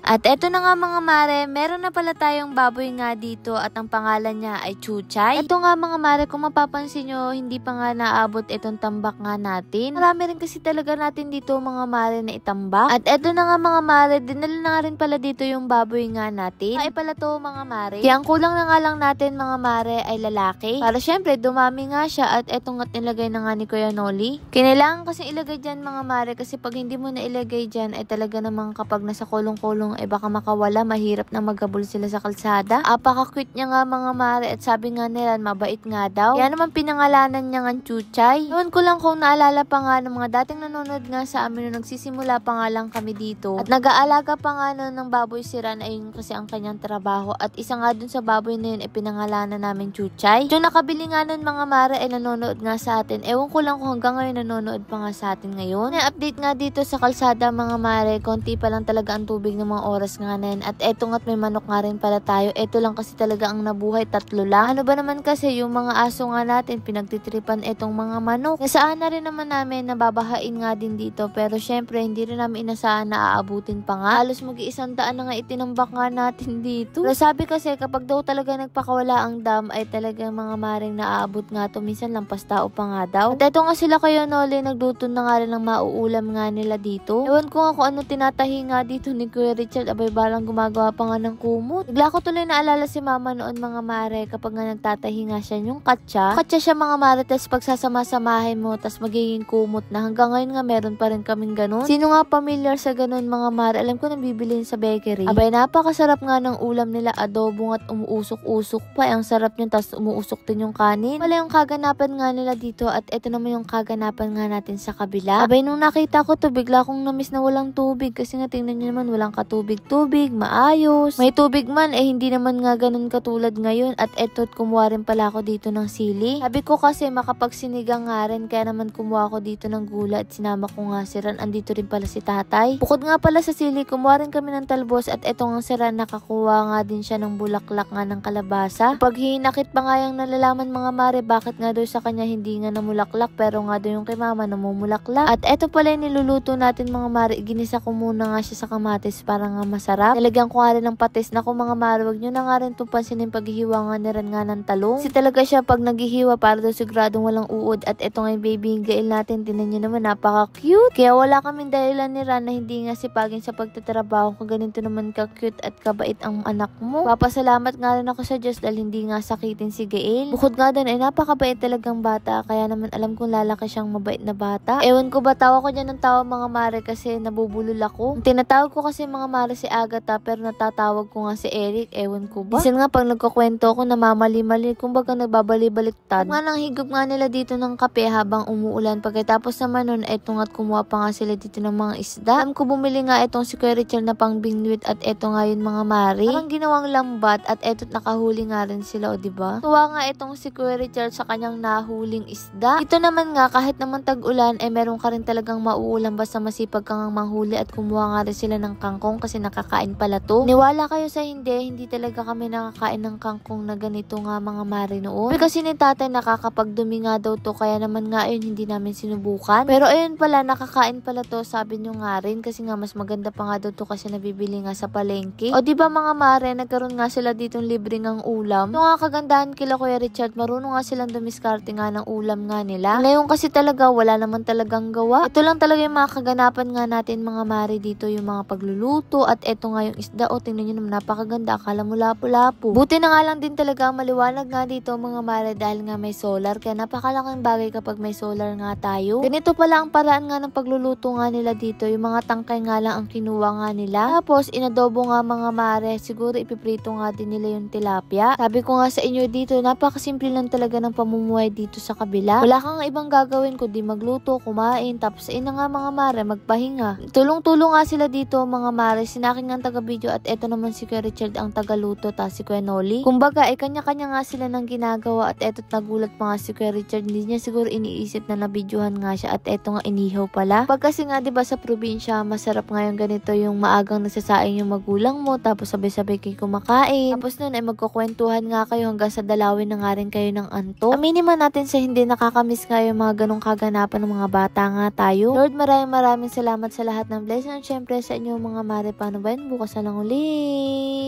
At eto na nga mga mare, meron na pala tayong baboy nga dito at ang pangalan niya ay Chuchay. Eto nga mga mare, kung mapapansin nyo, hindi pa nga naabot itong tambak nga natin. Marami rin kasi talaga natin dito mga mare na itambak. At eto na nga mga mare, dinala na nga rin pala dito yung baboy nga natin. Ay pala to mga mare. Kaya ang kulang na nga lang natin mga mare ay lalaki. Para syempre dumami nga siya at eto nga't nilagay na nga ni Kuya Noli. Kinailangan kasi ilagay dyan mga mare kasi pag hindi mo na ilagay dyan ay talaga namang kapag nasa kulong-kulong ay baka makawala, mahirap na magabol sila sa kalsada. Apaka-cute niya nga mga mare at sabi nga nila mabait nga daw. Kaya naman pinangalanan niya nga Chuchay. Noon ko lang kung naalala pa nga ng mga dating nanonood nga sa amin nung nagsisimula pa nga lang kami dito. At nag-aalaga pa nga noon ng baboy si Ran ay yun kasi ang kanyang trabaho. At isa nga dun sa baboy na yun ay pinangalanan namin Chuchay. Yung nakabili nga nun mga mare ay nanonood nga sa atin. Ewan ko lang kung hanggang ngayon nanonood pa nga sa atin ngayon. Na-update nga dito sa kalsada mga mare, konti pa lang talaga ang tubig ng mga oras nga na yun. At eto nga't may manok nga rin pala tayo. Eto lang kasi talaga ang nabuhay, 3 lang. Ano ba naman kasi yung mga aso nga natin, pinagtitripan etong mga manok. Nasaan na rin naman namin na babahain nga din dito. Pero syempre, hindi rin namin inasahan na aabutin pa nga. Halos mag-100 na nga itinambak nga natin dito. Pero sabi kasi kapag daw talaga nagpakawala ang dam ay talagang mga maring naaabot nga to. Minsan lampas tao pa nga daw. At eto nga sila kayo Noli, nagluto na nga rin ng mauulam nga nila dito. Ewan ko nga kung ano tinatahi nga dito ni Kuya Richard. Abay balang gumagawa pa nga ng kumot. Bigla ko tuloy naalala si mama noon mga mare kapag nga nagtatahi nga siya yung katsa. Katsa siya mga mare, tas pagsasama-samahin mo tas magiging kumot na. Hanggang ngayon nga meron pa rin kaming ganun. Sino nga familiar sa ganun mga mare? Alam ko nabibilin sa bakery. Abay napakasarap nga ng ulam nila, adobo at umuusok-usok pa. Ang sarap niyan tas umuusok din yung kanin. Wala yung kaganapan nga nila dito at eto naman yung kaganapan nga natin sa kabila. Abay nung nakita ko to bigla kong namiss na walang tubig kasi nga tingnan niyo naman walang katubig-tubig, maayos. May tubig man eh hindi naman nga ganun katulad ngayon at eto't kumuha rin pala ako dito ng sili. Sabi ko kasi makapagsinigang nga rin kaya naman kumuha ako dito ng gula at sinama ko nga si Ran. Andito rin pala si tatay. Bukod nga pala sa sili, kumuha rin kami ng talbos at eto nga si Ran nakakuha nga din siya ng bulaklak nga ng kalabasa. Pag hinakit pa nga yung nalalaman mga mare bakit nga daw sa kanya hindi nga namulaklak pero nga daw yung kay mama namumulaklak. At eto pala yung niluluto natin mga mare, ginisa ko muna nga siya sa kamatis para nga masarap. Nilagyan ko nga rin ng patis na kung mga mare, wag nyo na nga rin tumpasin yung paghihiwa nga ni Ran nga ng talong. Kasi talaga siya pag naghihiwa para daw siguradong walang uod. At eto nga yung baby gail natin, tinan nyo naman napaka-cute. Kaya wala kaming dahilan ni Ran na hindi nga sipagin sa pagtatrabaho kung ganito naman ka-cute at kabait ang anak mo. Papasalamat nga rin ako sa Diyos dahil hindi nga sakitin si Gail. Bukod nga doon ay napakabait talagang bata kaya naman alam kong lalaki siyang mabait na bata. Ewan ko ba tawa ko dyan ng tawa mga mare kasi nabubulol ako. Tinatawag ko kasi mga mare si Agatha pero natatawag ko nga si Eric. Ewan ko ba? Minsan nga pag nagkukwento ako namamali-mali kumbaga nagbabali-baliktad. Nga nang higop nga nila dito ng kape habang umuulan. Pagkatapos naman nun eto nga't kumuha pa nga sila dito ng mga isda. Alam ko bumili nga etong si Kuya Richard na pang bingwit at eto nga yun mga mare. Parang ginawang lambat at eto't nakahuli nga rin sila o diba? Tuwa nga etong si Kuya Richard sa kanyang nahuling isda. Ito naman nga kahit naman tag-ulan meron ka rin talagang mauulam basta masipag kang manghuli at kumuha nga rin sila ng kangkong kasi nakakain pala to. Niwala kayo sa hindi talaga kami nakakain ng kangkong na ganito nga mga mare noon. Kasi ni tatay nakakapagdumi nga daw to kaya naman nga yun hindi namin sinubukan. Pero ayun pala nakakain pala to sabi nyo nga rin kasi nga mas maganda pa nga daw to kasi nabibili nga sa palengke. O diba mga mare nagkaroon nga sila ditong libre ngang ulam. Ito nga kagandahan kila Kuya Richard marunong nga silang dumiskarte nga ng ulam nga nila. Ngayon kasi talaga wala naman talagang gawa. Ito lang talaga yung mga kaganapan nga natin mga mare dito yung mga pagluluto at eto nga yung isda o tingnan nyo naman napakaganda akala mo lapu-lapu. Buti na nga lang din talaga maliwanag nga dito mga mare dahil nga may solar kaya napakalaking bagay kapag may solar nga tayo. Ganito pala ang paraan nga ng pagluluto nga nila dito yung mga tangkay nga lang ang kinuha nga nila. Tapos inadobo nga mga mare siguro ipiprito nga din nila yung tilapia. Sabi ko nga sa inyo dito napakasimple lang talaga ng pamumuhay dito sa kabila. Wala kang ibang gagawin kundi magluto, kumain tapos ina nga mga mare magpahinga. Tulong-tulong nga sila dito mga mare sinakin nga taga-video at eto naman si Kuya Richard ang tagaluto ta si Kuya Noli. Kumbaga kanya-kanya nga sila ng ginagawa at eto't nagulat pa nga si Kuya Richard hindi niya siguro iniisip na nabidyohan nga siya at eto nga inihaw pala. Pag kasi nga diba sa probinsya masarap nga yung ganito yung maagang nasasaing yung magulang mo tapos sabay-sabay kayo kumakain. Tapos nun ay magkukwentuhan nga kayo hanggang sa dalawin na nga rin kayo ng anto. Aminin man natin sa hindi nakakamiss nga yung mga ganong kaganapan ng mga bata nga tayo. Lord maraming salamat sa lahat ng blessing at syempre sa inyo mga mare mare, paano ba yun? Bukas na lang ulit.